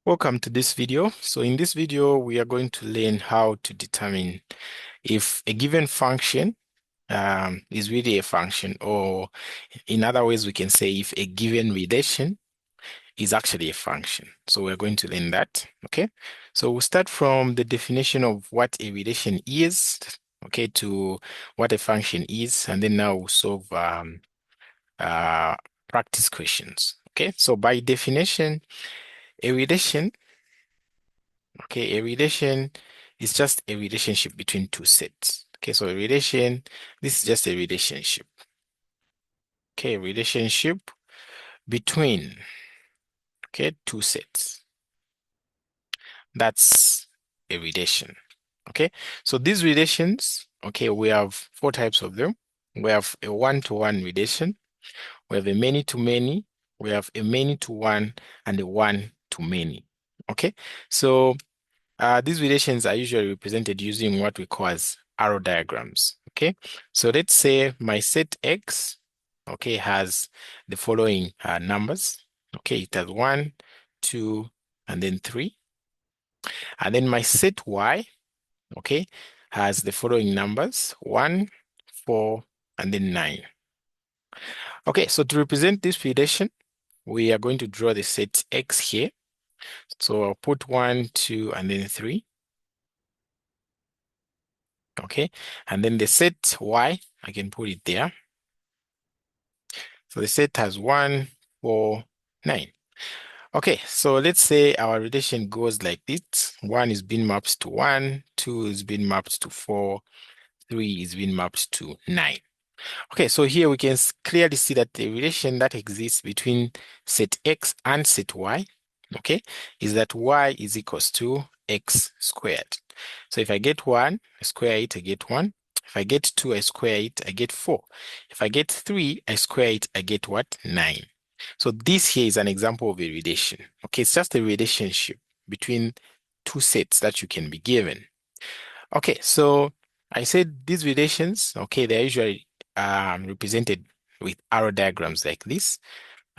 Welcome to this video. So in this video, we are going to learn how to determine if a given function is really a function, or in other ways, we can say if a given relation is actually a function. So we're going to learn that, okay? So we'll start from the definition of what a relation is, okay, to what a function is, and then now we'll solve uh, practice questions, okay? So by definition, a relation okay, a relation is just a relationship between two sets. Okay, so a relation, this is just a relationship. Okay, a relationship between, okay, two sets. That's a relation. Okay, so these relations, okay, we have four types of them. We have a one-to-one relation, we have a many-to-many, we have a many-to-one, and a one-to-many. Okay, so these relations are usually represented using what we call as arrow diagrams. Okay, so let's say my set X, okay, has the following numbers. Okay, it has 1, 2, and then 3. And then my set Y, okay, has the following numbers 1, 4, and then 9. Okay, so to represent this relation, we are going to draw the set X here. So I'll put 1, 2, and then 3. Okay, and then the set Y, I can put it there. So the set has 1, 4, 9. Okay, so let's say our relation goes like this. 1 is being mapped to 1, 2 is being mapped to 4, 3 is being mapped to 9. Okay, so here we can clearly see that the relation that exists between set X and set Y, okay, is that Y is equals to X squared. So if I get 1, I square it, I get 1. If I get 2, I square it, I get 4. If I get 3, I square it, I get what? 9. So this here is an example of a relation. Okay, it's just a relationship between two sets that you can be given. Okay, so I said these relations, okay, they're usually represented with arrow diagrams like this.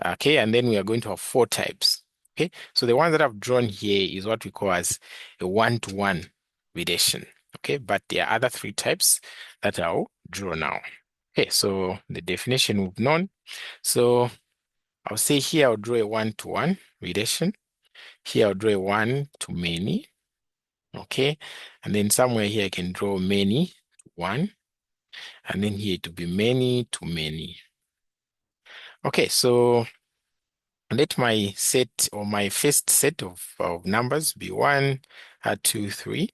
Okay, and then we are going to have four types. Okay, so the one that I've drawn here is what we call as a one-to-one relation. Okay, but there are other three types that I'll draw now. Okay, so the definition we've known. So I'll say here I'll draw a one-to-one relation. Here I'll draw a one-to-many. Okay, and then somewhere here I can draw many to one, and then here to be many to many. Okay, so let my set or my first set of numbers be 1, 2, 3.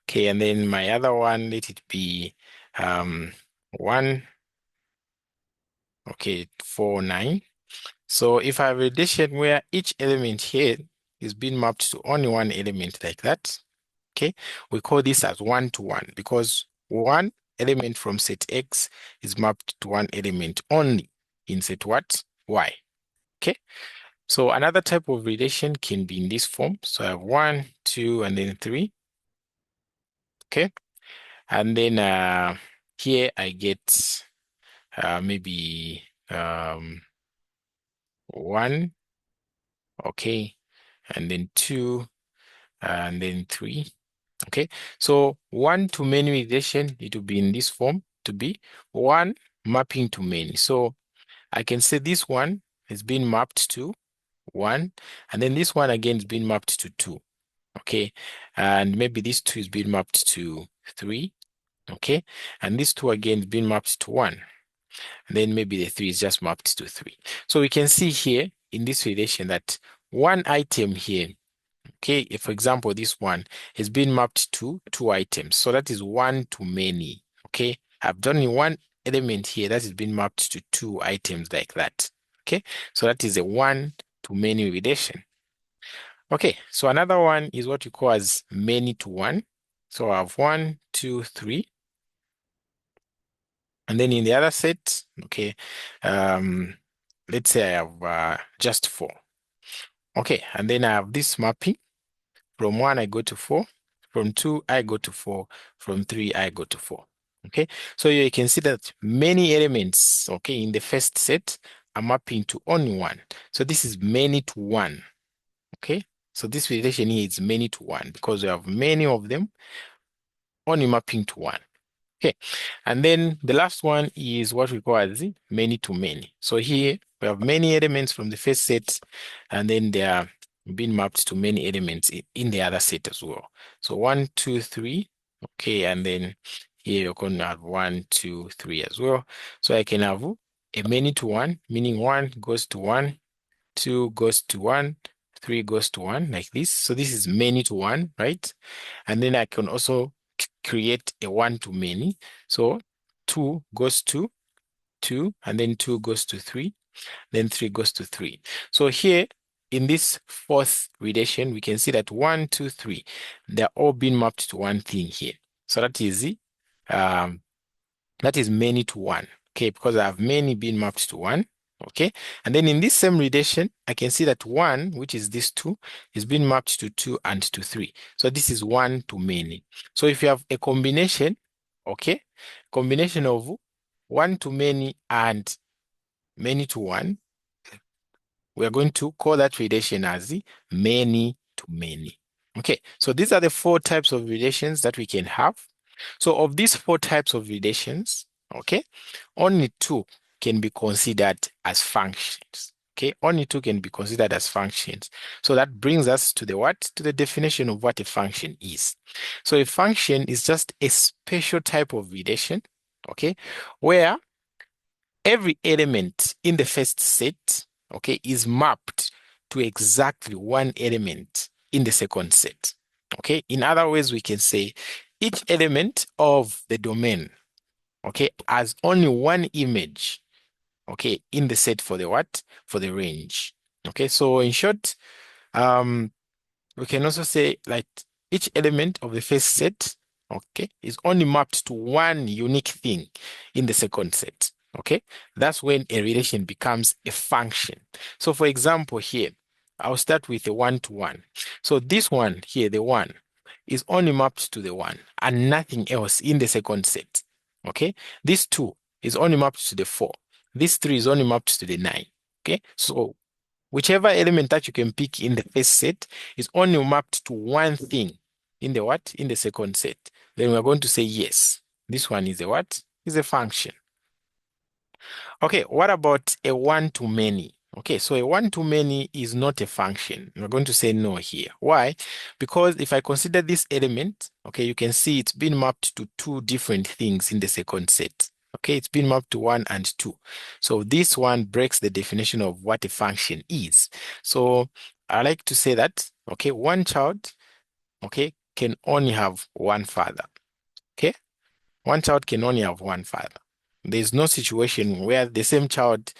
Okay, and then my other one, let it be 1, okay, 4, 9. So if I have a relation where each element here is being mapped to only one element like that, okay, we call this as one-to-one because one element from set X is mapped to one element only in set what? Y. Okay. So another type of relation can be in this form. So I have 1, 2, and then 3. Okay. And then here I get maybe 1, okay, and then 2, and then 3. Okay. So one to many relation, it will be in this form to be 1 mapping to many. So I can say this one is being mapped to 1, and then this one again is being mapped to 2. Okay, and maybe this 2 is being mapped to 3. Okay, and this 2 again is being mapped to 1. And then maybe the 3 is just mapped to 3. So we can see here in this relation that one item here, okay, if for example this one has been mapped to 2 items. So that is 1 to many. Okay, I've done one element here that is being mapped to 2 items like that. Okay, so that is a 1 to many relation. Okay, so another one is what you call as many to one. So I have 1, 2, 3. And then in the other set, okay, let's say I have just 4. Okay, and then I have this mapping. From 1, I go to 4. From 2, I go to 4. From 3, I go to 4. Okay, so you can see that many elements, okay, in the first set are mapping to only 1. So this is many to 1. Okay, so this relation here is many to one because we have many of them only mapping to one. Okay, and then the last one is what we call as the many to many. So here we have many elements from the first set, and then they are being mapped to many elements in the other set as well. So 1, 2, 3. Okay, and then here you're going to have 1, 2, 3 as well. So I can have a many to one, meaning 1 goes to 1, 2 goes to 1, 3 goes to 1, like this. So this is many to one, right? And then I can also create a one to many. So 2 goes to 2, and then 2 goes to 3, then 3 goes to 3. So here in this fourth relation, we can see that 1, 2, 3, they're all being mapped to one thing here. So um, that is many to one. Okay, because I have many being mapped to one. Okay, and then in this same relation, I can see that 1, which is this 2, is being mapped to 2 and to 3. So this is one to many. So if you have a combination, okay, combination of one to many and many to one, we are going to call that relation as the many to many. Okay, so these are the 4 types of relations that we can have. So of these 4 types of relations, okay, only 2 can be considered as functions. Okay, only 2 can be considered as functions. So that brings us to the what? To the definition of what a function is. So a function is just a special type of relation, okay, where every element in the first set, okay, is mapped to exactly one element in the second set. Okay, in other words, we can say each element of the domain, okay, has only one image, okay, in the set for the what? For the range. Okay, so in short, um, we can also say like each element of the first set, okay, is only mapped to one unique thing in the second set. Okay, that's when a relation becomes a function. So for example, here, I'll start with a one-to-one. So this one here, the one, is only mapped to the one and nothing else in the second set. Okay, this two is only mapped to the four. This three is only mapped to the nine. Okay, so whichever element that you can pick in the first set is only mapped to one thing in the what? In the second set. Then we're going to say yes. This one is a what? Is a function. Okay, what about a one-to-many? Okay, so a one-to-many is not a function. We're going to say no here. Why? Because if I consider this element, okay, you can see it's been mapped to 2 different things in the second set. Okay, it's been mapped to 1 and 2. So this one breaks the definition of what a function is. So I like to say that, okay, one child, okay, can only have one father. Okay, one child can only have one father. There's no situation where the same child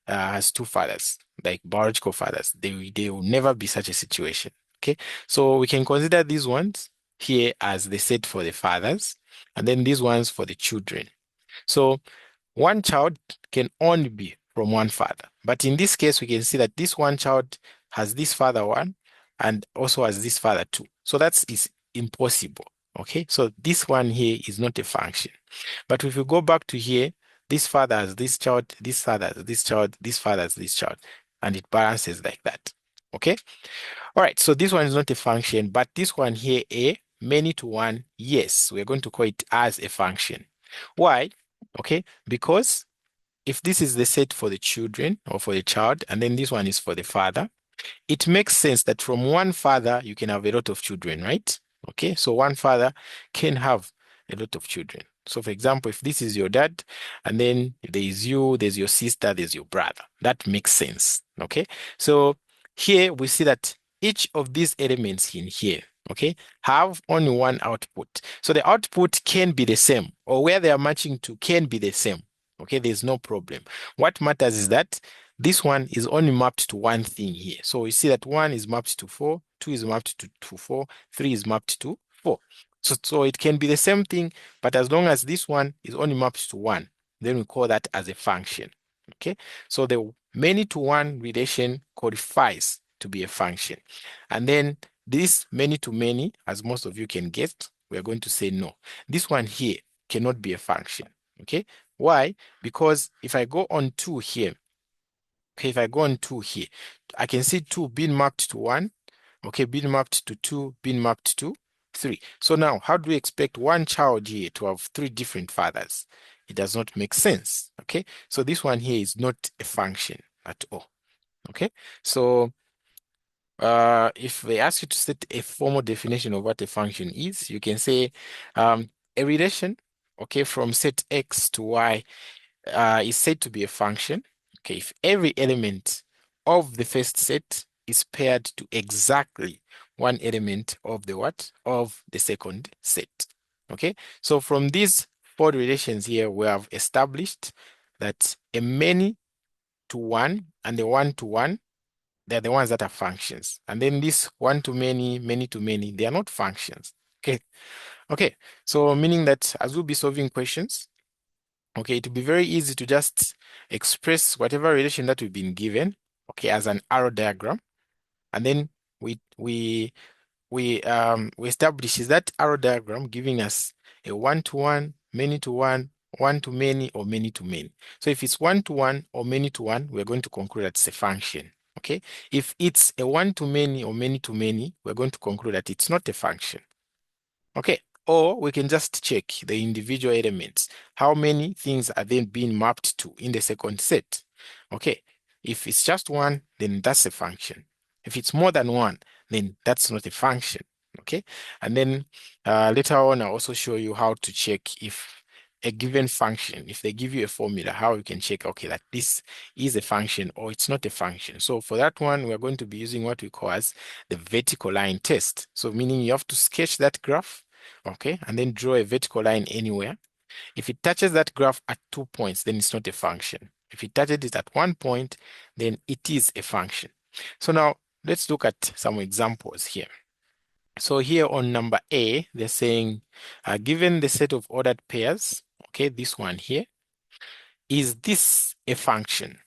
has 2 fathers, like biological fathers. They will never be such a situation. Okay, so we can consider these ones here as the set for the fathers, and then these ones for the children. So one child can only be from one father. But in this case, we can see that this one child has this father one and also has this father two. So that is impossible. Okay, so this one here is not a function. But if you go back to here, this father has this child, this father has this child, this father has this child, and it balances like that. Okay, all right, so this one is not a function, but this one here, a many to one, yes, we're going to call it as a function. Why? Okay, because if this is the set for the children or for the child, and then this one is for the father, it makes sense that from one father, you can have a lot of children, right? Okay, so one father can have a lot of children. So, for example, if this is your dad, and then there is you, there's your sister, there's your brother, that makes sense. Okay, so here we see that each of these elements in here, okay, have only one output. So the output can be the same, or where they are matching to can be the same. Okay, there's no problem. What matters is that this one is only mapped to one thing here. So we see that 1 is mapped to 4, 2 is mapped to 4, 3 is mapped to 4. So it can be the same thing, but as long as this one is only mapped to 1, then we call that as a function. Okay, so the many to one relation qualifies to be a function. And then this many to many, as most of you can get, we're going to say no. This one here cannot be a function. Okay, why? Because if I go on 2 here, okay, if I go on 2 here, I can see 2 being mapped to 1 Okay, being mapped to 2, being mapped to 3. So now, how do we expect one child here to have 3 different fathers? It does not make sense. Okay, so this one here is not a function at all. Okay, so if they ask you to state a formal definition of what a function is, you can say a relation, okay, from set x to y is said to be a function. Okay, if every element of the first set is paired to exactly one element of the what? Of the second set. Okay, so from these 4 relations here, we have established that a many to one and the one to one, they're the ones that are functions. And then this one to many to many, they are not functions. Okay. Okay. So meaning that as we'll be solving questions, okay, it will be very easy to just express whatever relation that we've been given, okay, as an arrow diagram. And then we establish that arrow diagram giving us a one-to-one, many-to-one, one-to-many, or many-to-many. So if it's one-to-one or many-to-one, we're going to conclude that it's a function. Okay. If it's a one-to-many or many-to-many, we're going to conclude that it's not a function. Okay. Or we can just check the individual elements. How many things are then being mapped to in the second set? Okay. If it's just one, then that's a function. If it's more than one, then that's not a function. Okay. And then later on, I'll also show you how to check if a given function, if they give you a formula, how you can check, okay, that this is a function or it's not a function. So for that one, we're going to be using what we call as the vertical line test. So meaning you have to sketch that graph, okay, and then draw a vertical line anywhere. If it touches that graph at 2 points, then it's not a function. If it touches it at 1 point, then it is a function. So now let's look at some examples here. So here on number A, they're saying, given the set of ordered pairs, okay, this one here, is this a function?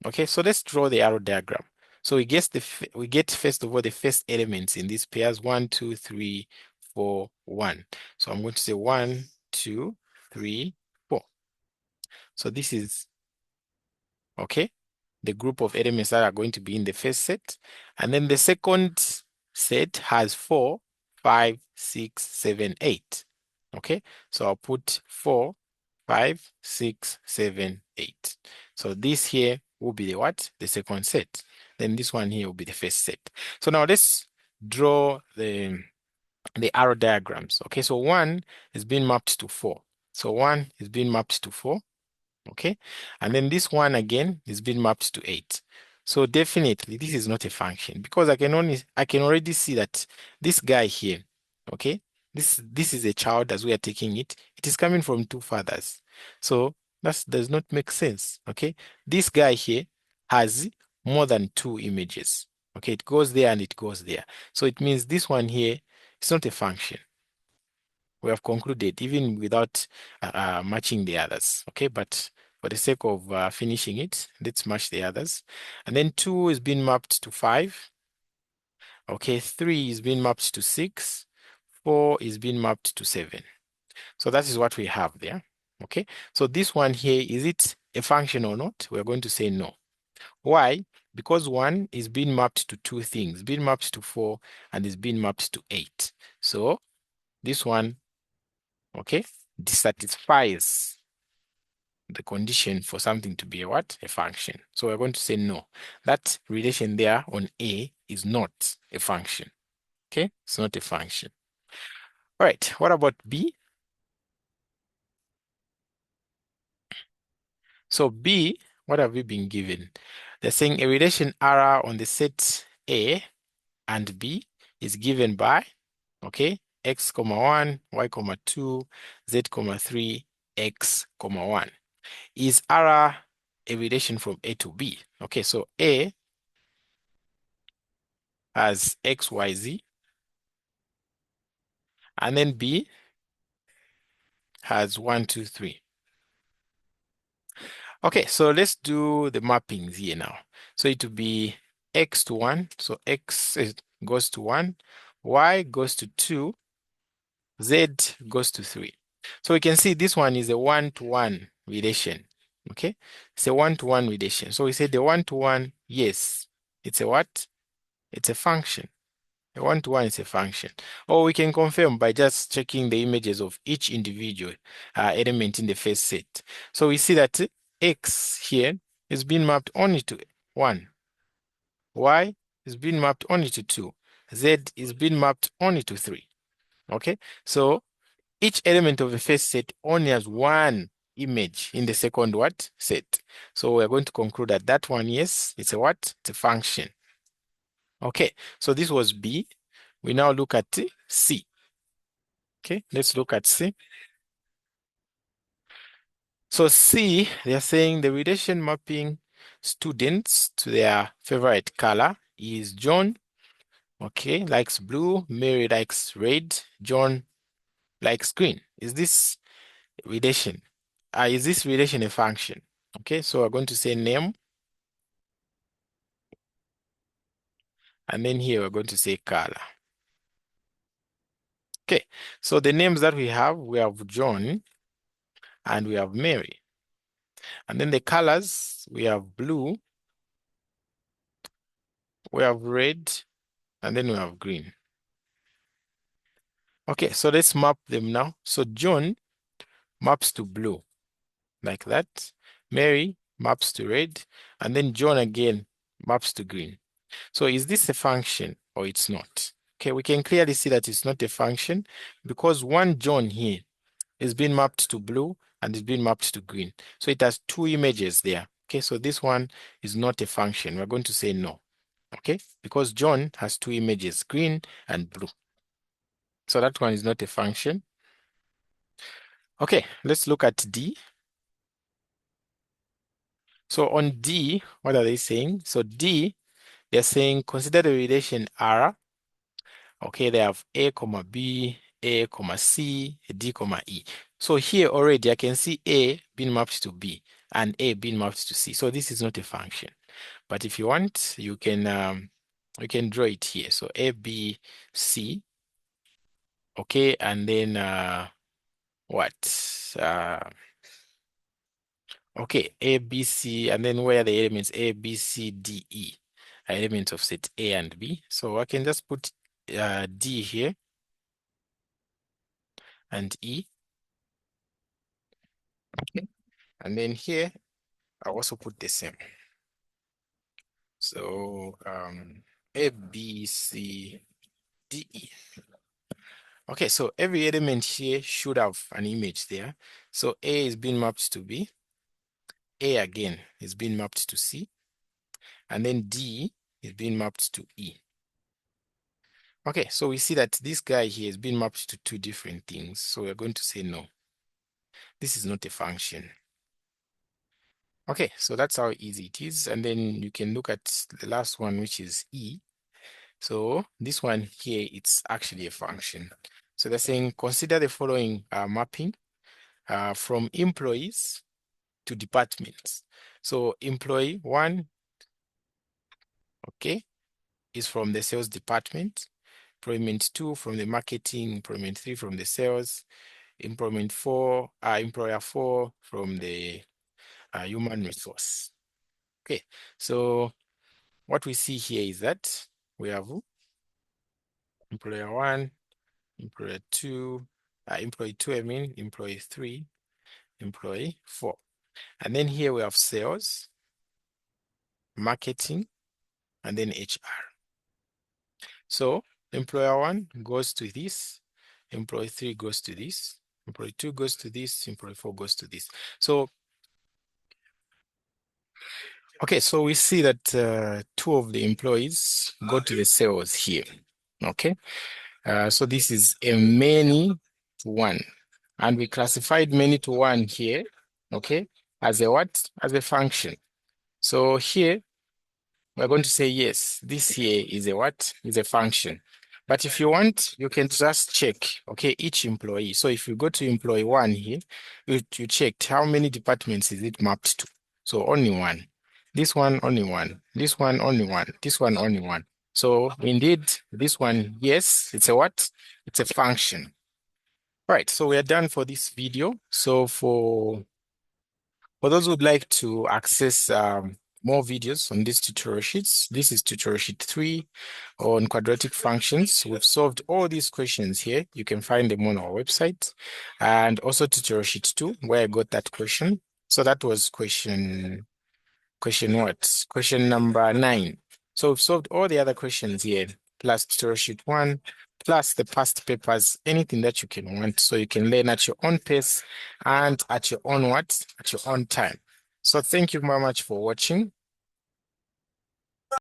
Okay, so let's draw the arrow diagram. So we get first of all the first elements in these pairs: 1, 2, 3, 4, 1. So I'm going to say 1, 2, 3, 4. So this is okay, the group of elements that are going to be in the first set. And then the second set has 4, 5, 6, 7, 8. Okay, so I'll put 4, 5, 6, 7, 8. So this here will be the what? The second set. Then this one here will be the first set. So now let's draw the arrow diagrams. Okay, so 1 is being mapped to 4. So 1 is being mapped to 4. Okay, and then this one again is being mapped to 8. So definitely this is not a function because I can already see that this guy here, okay, this is a child as we are taking it. It is coming from 2 fathers. So that does not make sense. Okay, this guy here has more than 2 images. Okay, it goes there and it goes there. So it means this one here is not a function. We have concluded even without matching the others. Okay, but for the sake of finishing it, let's match the others. And then 2 is being mapped to 5. Okay, 3 is being mapped to 6. 4 is being mapped to 7. So that is what we have there. Okay, so this one here, is it a function or not? We're going to say no. Why? Because 1 is being mapped to 2 things, being mapped to 4 and is being mapped to 8. So this one, okay, dissatisfies the condition for something to be a what? A function. So we're going to say no. That relation there on A is not a function. Okay, it's not a function. All right, what about B? So B, what have we been given? They're saying a relation R on the set A and B is given by, okay, x comma 1, y comma 2, z comma 3, x comma 1. Is R a relation from A to B? Okay, so A has x, y, z, and then B has 1, 2, 3. Okay, so let's do the mappings here now. So it will be x to 1, so goes to 1, y goes to 2, z goes to 3. So we can see this one is a one-to-one relation. Okay, it's a one-to-one relation. So we say the one-to-one, yes, it's a what? It's a function. A one-to-one is a function. Or we can confirm by just checking the images of each individual element in the first set. So we see that X here is being mapped only to 1. Y is being mapped only to 2. Z is being mapped only to 3. Okay, so each element of the first set only has one image in the second what? Set. So we're going to conclude that that one, yes, it's a what? It's a function. Okay, so this was B. We now look at C. Okay, let's look at C. So C, they're saying the relation mapping students to their favorite color is John, okay, likes blue, Mary likes red, John likes green. Is this relation? Is this relation a function? Okay, so we're going to say name, and then here we're going to say color. Okay, so the names that we have John and we have Mary. And then the colors, we have blue, we have red, and then we have green. Okay, so let's map them now. So John maps to blue, like that. Mary maps to red, and then John again maps to green. So is this a function or it's not? Okay, we can clearly see that it's not a function because one John here is being mapped to blue and is being mapped to green. So it has two images there. Okay, so this one is not a function. We're going to say no. Okay, because John has two images, green and blue. So that one is not a function. Okay, let's look at D. So on D, what are they saying? So D, they're saying consider the relation R. Okay, they have A comma B, A comma C, D comma E. So here already I can see A being mapped to B and A being mapped to C. So this is not a function. But if you want, you can draw it here. So A, B, C. Okay, and then what? Okay, A, B, C, and then where are the elements A, B, C, D, E are elements of set A and B. So I can just put D here and E. Okay. And then here, I also put the same. So A, B, C, D, E. Okay, so every element here should have an image there. So A is being mapped to B. A again is being mapped to C. And then D is being mapped to E. Okay, so we see that this guy here is being mapped to two different things. So we're going to say no. This is not a function. Okay, so that's how easy it is. And then you can look at the last one, which is E. So this one here, it's actually a function. So they're saying consider the following mapping from employees to departments. So employee 1, okay, is from the sales department. Employment 2 from the marketing. Employment 3 from the sales. Employment 4, employer 4 from the human resource. Okay, so what we see here is that we have employer 1, employer 2, employee 2, I mean, employee 3, employee 4. And then here we have sales, marketing, and then HR. So employer 1 goes to this, employee 3 goes to this, employee 2 goes to this, employee 4 goes to this. So, okay, so we see that 2 of the employees go to the sales here, okay? So this is a many to one. And we classified many to one here, okay, as a what? As a function. So here, we're going to say, yes, this here is a what? Is a function. But if you want, you can just check, okay, each employee. So if you go to employee 1 here, you checked how many departments is it mapped to. So only one. This one, only one. This one, only one. This one, only one. So indeed, this one, yes, it's a what? It's a function. All right, so we are done for this video. So for those who would like to access more videos on these tutorial sheets. This is tutorial sheet 3 on quadratic functions. We've solved all these questions here. You can find them on our website. And also tutorial sheet 2, where I got that question. So that was question what? Question number 9. So we've solved all the other questions here, plus tutorial sheet 1, plus the past papers, anything that you can want. So you can learn at your own pace and at your own what? At your own time. So thank you very much for watching.